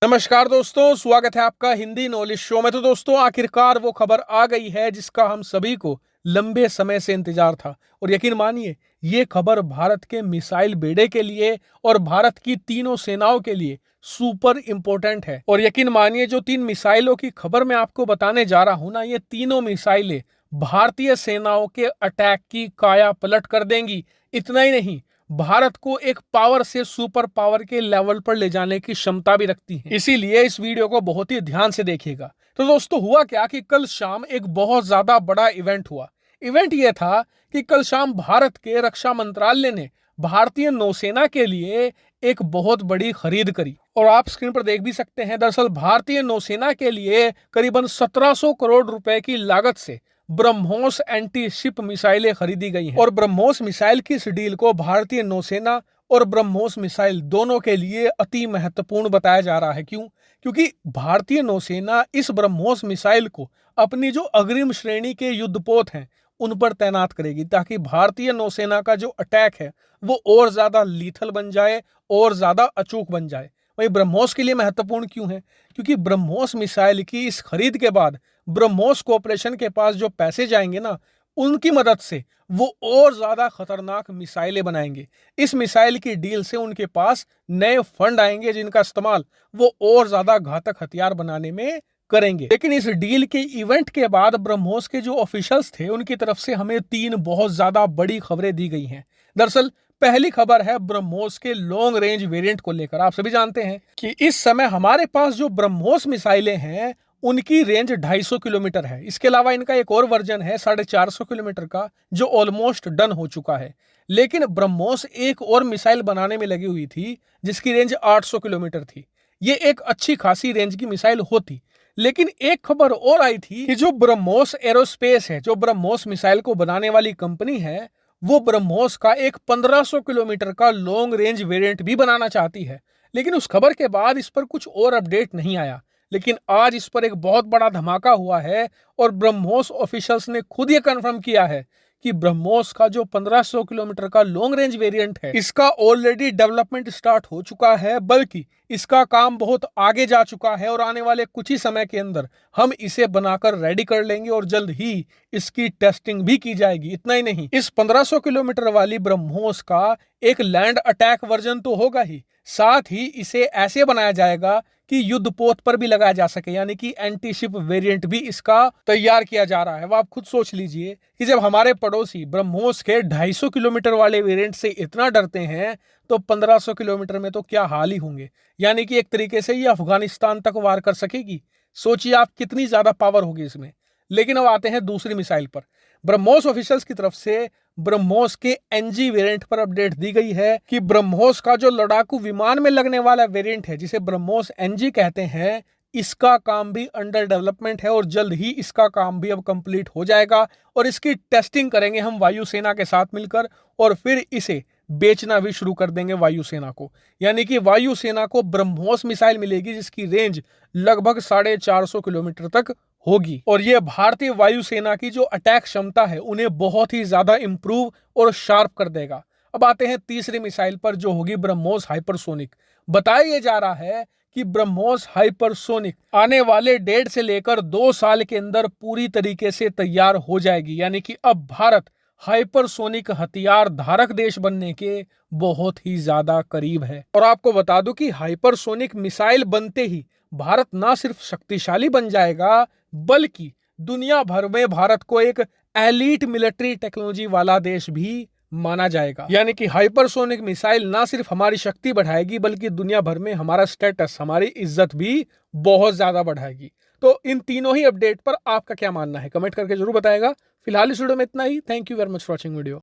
नमस्कार दोस्तों, स्वागत है आपका हिंदी नॉलेज शो में। तो दोस्तों, आखिरकार वो खबर आ गई है जिसका हम सभी को लंबे समय से इंतजार था। और यकीन मानिए, ये खबर भारत के मिसाइल बेड़े के लिए और भारत की तीनों सेनाओं के लिए सुपर इंपॉर्टेंट है। और यकीन मानिए, जो 3 मिसाइलों की खबर मैं आपको बताने जा रहा हूं ना, ये तीनों मिसाइलें भारतीय सेनाओं के अटैक की काया पलट कर देंगी। इतना ही नहीं, भारत को एक पावर से सुपर पावर के लेवल पर ले जाने की क्षमता भी रखती है। इसीलिए इस वीडियो को बहुत ही ध्यान से देखिएगा। तो दोस्तों, हुआ क्या कि कल शाम एक बहुत ज्यादा बड़ा इवेंट हुआ। इवेंट यह था कि कल शाम भारत के रक्षा मंत्रालय ने भारतीय नौसेना के लिए एक बहुत बड़ी खरीद करी। और आप स्क्रीन पर देख भी सकते हैं, दरअसल भारतीय नौसेना के लिए करीबन 1700 करोड़ रुपए की लागत से ब्रह्मोस एंटी शिप मिसाइलें खरीदी गई हैं। और ब्रह्मोस मिसाइल की इस डील को भारतीय नौसेना और ब्रह्मोस मिसाइल दोनों के लिए अति महत्वपूर्ण बताया जा रहा है। क्यों? क्योंकि भारतीय नौसेना इस ब्रह्मोस मिसाइल को अपनी जो अग्रिम श्रेणी के युद्धपोत हैं उन पर तैनात करेगी, ताकि भारतीय नौसेना का जो अटैक है वो और ज्यादा लीथल बन जाए और ज्यादा अचूक बन जाए। वही ब्रह्मोस के लिए महत्वपूर्ण क्यों है? क्योंकि ब्रह्मोस मिसाइल की इस खरीद के बाद ब्रह्मोस कॉरपोरेशन के पास जो पैसे जाएंगे ना, उनकी मदद से वो और ज्यादा खतरनाक मिसाइलें बनाएंगे। इस मिसाइल की डील से उनके पास नए फंड आएंगे जिनका इस्तेमाल वो और ज्यादा घातक हथियार बनाने में करेंगे। लेकिन इस डील के इवेंट के बाद ब्रह्मोस के जो ऑफिशियल्स थे उनकी तरफ से हमें 3 बहुत ज्यादा बड़ी खबरें दी गई हैं। दरअसल पहली खबर है ब्रह्मोस के लॉन्ग रेंज वेरिएंट को लेकर। आप सभी जानते हैं कि इस समय हमारे पास जो ब्रह्मोस मिसाइलें हैं उनकी रेंज 250 किलोमीटर है। इसके अलावा इनका एक और वर्जन है 450 किलोमीटर का, जो ऑलमोस्ट डन हो चुका है। लेकिन ब्रह्मोस एक और मिसाइल बनाने में लगी हुई थी जिसकी रेंज 800 किलोमीटर थी। ये एक अच्छी खासी रेंज की मिसाइल होती। लेकिन एक खबर और आई थी कि जो ब्रह्मोस एरोस्पेस है, जो ब्रह्मोस मिसाइल को बनाने वाली कंपनी है, वो ब्रह्मोस का एक 1500 किलोमीटर का लॉन्ग रेंज वेरिएंट भी बनाना चाहती है। लेकिन उस खबर के बाद इस पर कुछ और अपडेट नहीं आया। लेकिन आज इस पर एक बहुत बड़ा धमाका हुआ है और ब्रह्मोस ऑफिशियल्स ने खुद ये कंफर्म किया है कि ब्रह्मोस का जो 1500 किलोमीटर का लॉन्ग रेंज वेरिएंट है, इसका ऑलरेडी डेवलपमेंट स्टार्ट हो चुका है, बल्कि इसका काम बहुत आगे जा चुका है और आने वाले कुछ ही समय के अंदर हम इसे बनाकर रेडी कर लेंगे और जल्द ही इसकी टेस्टिंग भी की जाएगी। इतना ही नहीं, इस 1500 किलोमीटर वाली ब्रह्मोस का एक लैंड अटैक वर्जन तो होगा ही, साथ ही इसे ऐसे बनाया जाएगा कि युद्धपोत पर भी लगाया जा सके, यानी कि एंटी शिप वेरिएंट भी इसका तैयार किया जा रहा है। वो आप खुद सोच लीजिए कि जब हमारे पड़ोसी ब्रह्मोस के 250 किलोमीटर वाले वेरिएंट से इतना डरते हैं तो 1500 किलोमीटर में तो क्या हाल ही होंगे। यानी कि एक तरीके से ये अफगानिस्तान तक वार कर सकेगी। सोचिए आप कितनी ज्यादा पावर होगी इसमें। लेकिन अब आते हैं दूसरी मिसाइल पर। ब्रह्मोस ऑफिशियल्स की तरफ से ब्रह्मोस के एनजी वेरिएंट पर अपडेट दी गई है कि ब्रह्मोस का जो लड़ाकू विमान में लगने वाला वेरिएंट है, जिसे ब्रह्मोस एनजी कहते हैं, इसका काम भी अंडर डेवलपमेंट है और जल्द ही इसका काम भी अब कंप्लीट हो जाएगा और इसकी टेस्टिंग करेंगे हम वायुसेना के साथ मिलकर और फिर इसे बेचना भी शुरू कर देंगे वायुसेना को। यानी कि वायुसेना को ब्रह्मोस मिसाइल मिलेगी जिसकी रेंज लगभग 450 किलोमीटर तक होगी और यह भारतीय वायुसेना की जो अटैक क्षमता है उन्हें बहुत ही ज्यादा इंप्रूव और शार्प कर देगा। अब आते हैं तीसरी मिसाइल पर, जो होगी ब्रह्मोस हाइपरसोनिक। बताया जा रहा है कि ब्रह्मोस हाइपरसोनिक आने वाले 1.5 से लेकर 2 साल के अंदर पूरी तरीके से तैयार हो जाएगी। यानी कि अब भारत हाइपरसोनिक हथियार धारक देश बनने के बहुत ही ज्यादा करीब है। और आपको बता दूं कि हाइपरसोनिक मिसाइल बनते ही भारत ना सिर्फ शक्तिशाली बन जाएगा, बल्कि दुनिया भर में भारत को एक एलीट मिलिट्री टेक्नोलॉजी वाला देश भी माना जाएगा। यानी कि हाइपरसोनिक मिसाइल ना सिर्फ हमारी शक्ति बढ़ाएगी, बल्कि दुनिया भर में हमारा स्टेटस, हमारी इज्जत भी बहुत ज्यादा बढ़ाएगी। तो इन तीनों ही अपडेट पर आपका क्या मानना है, कमेंट करके जरूर बताएगा। फिलहाल इस वीडियो में इतना ही। Thank you very much for watching video.